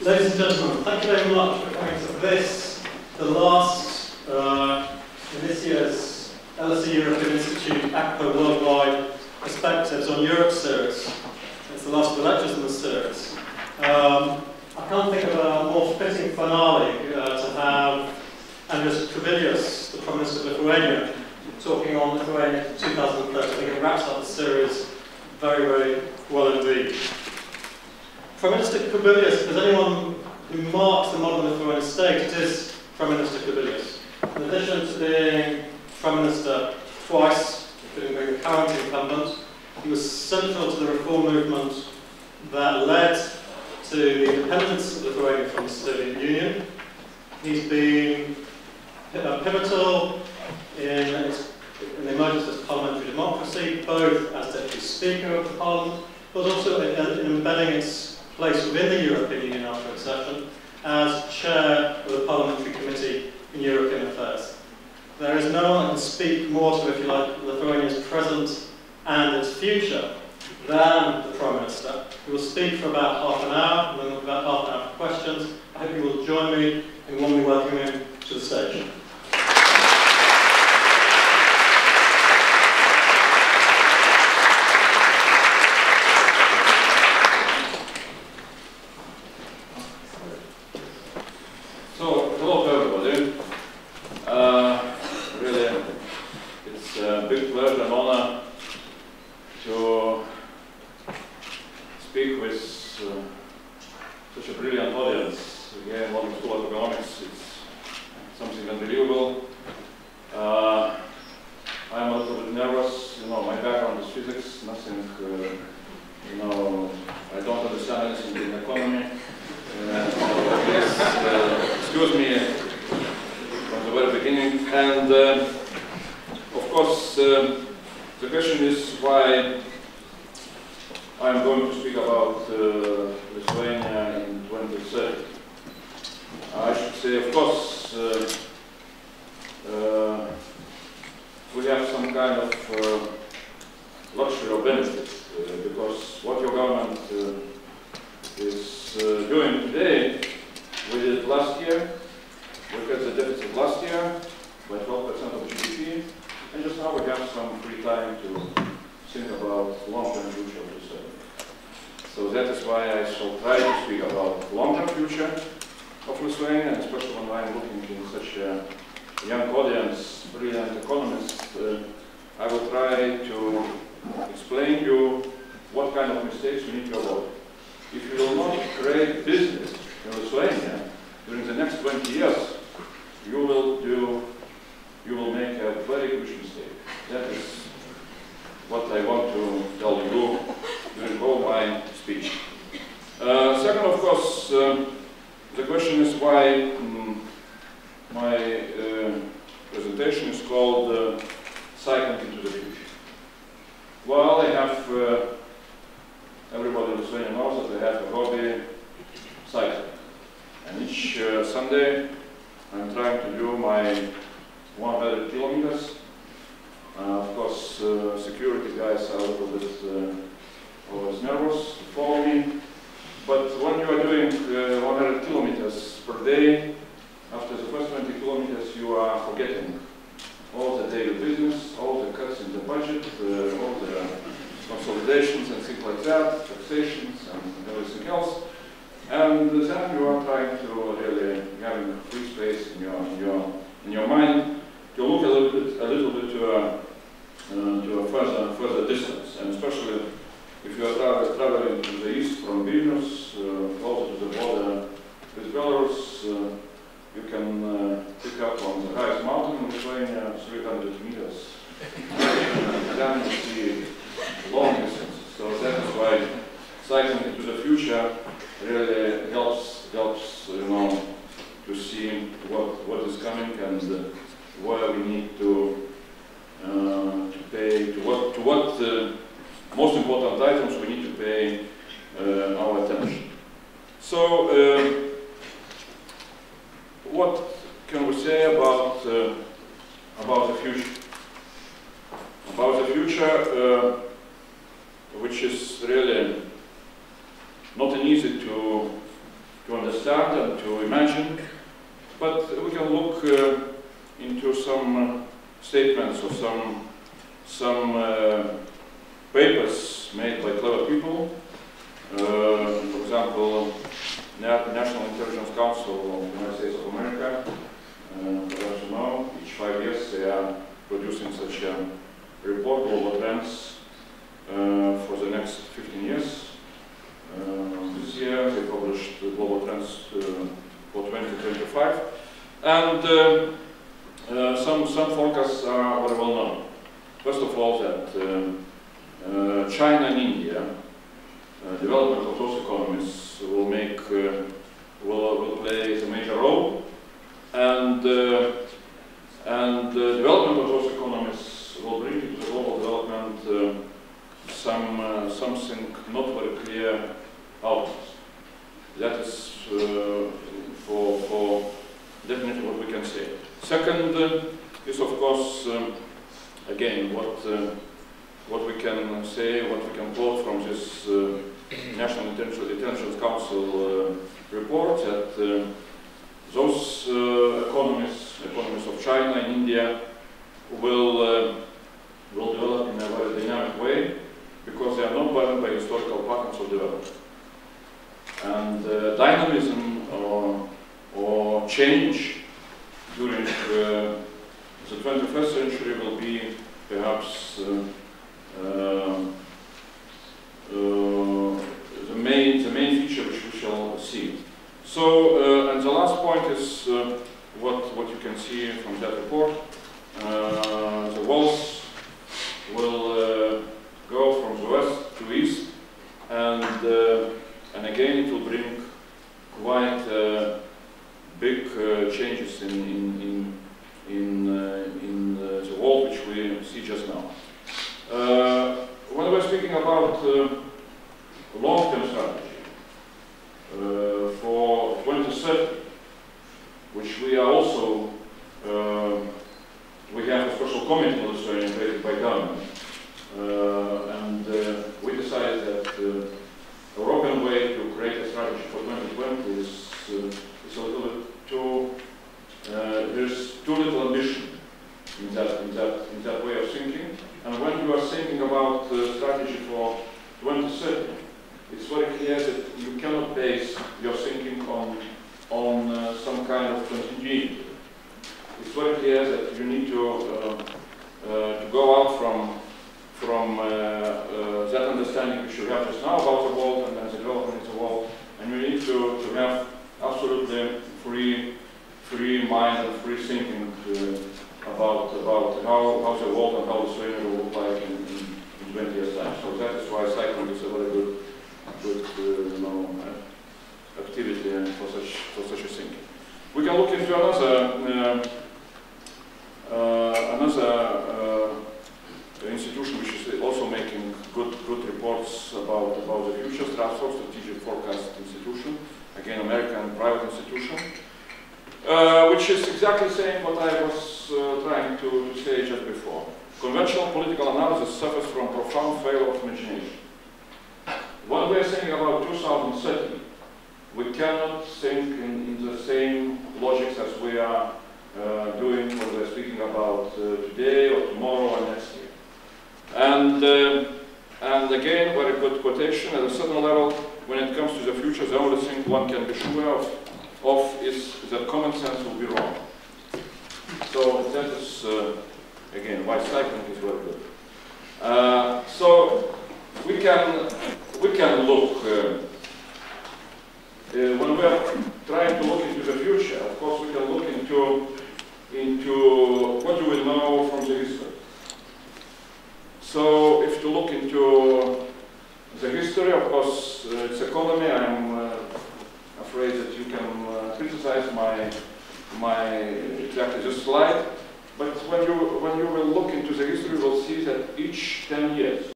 Ladies and gentlemen, thank you very much for coming to this, the last in this year's LSE European Institute ACPO Worldwide Perspectives on Europe series. It's the last of the lectures in the series. I can't think of a more fitting finale to have Andrius Kubilius, the Prime Minister of Lithuania, talking on Lithuania 2030. I think it wraps up the series very, very well indeed. Prime Minister Kubilius, if there's anyone who marks the modern Lithuanian state, it is Prime Minister Kubilius. In addition to being Prime Minister twice, including being the current incumbent, he was central to the reform movement that led to the independence of Lithuania from the Soviet Union. He's been pivotal in the emergence of parliamentary democracy, both as Deputy Speaker of the Parliament, but also in embedding its place within the European Union after accession as Chair of the Parliamentary Committee in European Affairs. There is no one who can speak more to, if you like, Lithuania's present and its future than the Prime Minister. He will speak for about half an hour, and then we'll have about half an hour for questions. I hope you will join me in warmly welcoming him to the stage. Which is really not an easy to understand and to imagine, but we can look into some statements or some papers made by clever people. For example, National Intelligence Council of the United States of America, perhaps you know, each 5 years they are producing such a report, Global Trends, for the next 15 years. This year they published the Global Trends for 2025, and some forecasts are very well known. First of all, that China and India, development of those economies will make will play a major role, and the development of those economies will bring into the global development something not very clear outcomes. That is for definitely what we can say. Second is of course again what we can say, what we can quote from this National Intelligence Council report, that those economies of China and India will develop in a very dynamic way, because they are not bound by historical patterns of development. And dynamism or change during the 21st century will be perhaps the main feature which we shall see. So, and the last point is what you can see from that report. The walls will go from the west to east, and again it will bring quite big changes in the world which we see just now. When we're speaking about long-term strategy for 2030, which we are also we have a special committee in Lithuania created by government, and we decided that the European way to create a strategy for 2020 is a little bit too. There's too little ambition in that way of thinking. And when you are thinking about the strategy for 2030, it's very clear that you cannot base your thinking on some kind of continuity. It's very clear that you need to go out from that understanding which you have just now about the world and the development of the world, and you need to have absolutely free mind and free thinking about how the world and how Lithuania will look like in 20 years' time. So that is why cycling is a very good activity for such a thinking. We can look into another institution which is also making good reports about the future. Stratford Strategic Forecast Institution, again American private institution, which is exactly saying what I was trying to say just before. Conventional political analysis suffers from profound failure of imagination. When we are saying about 2030, we cannot think in the same logics as we are doing what we are speaking about today or tomorrow or next year. And again, very good quotation. At a certain level, when it comes to the future, the only thing one can be sure of is that common sense will be wrong. So that is again why cycling is very good. So we can look when we are trying to look into the future. Of course, we can look into what do we know from the history. So if you look into the history, of course, its economy, I'm afraid that you can criticize my exactly this slide. But when you will look into the history, you will see that each 10 years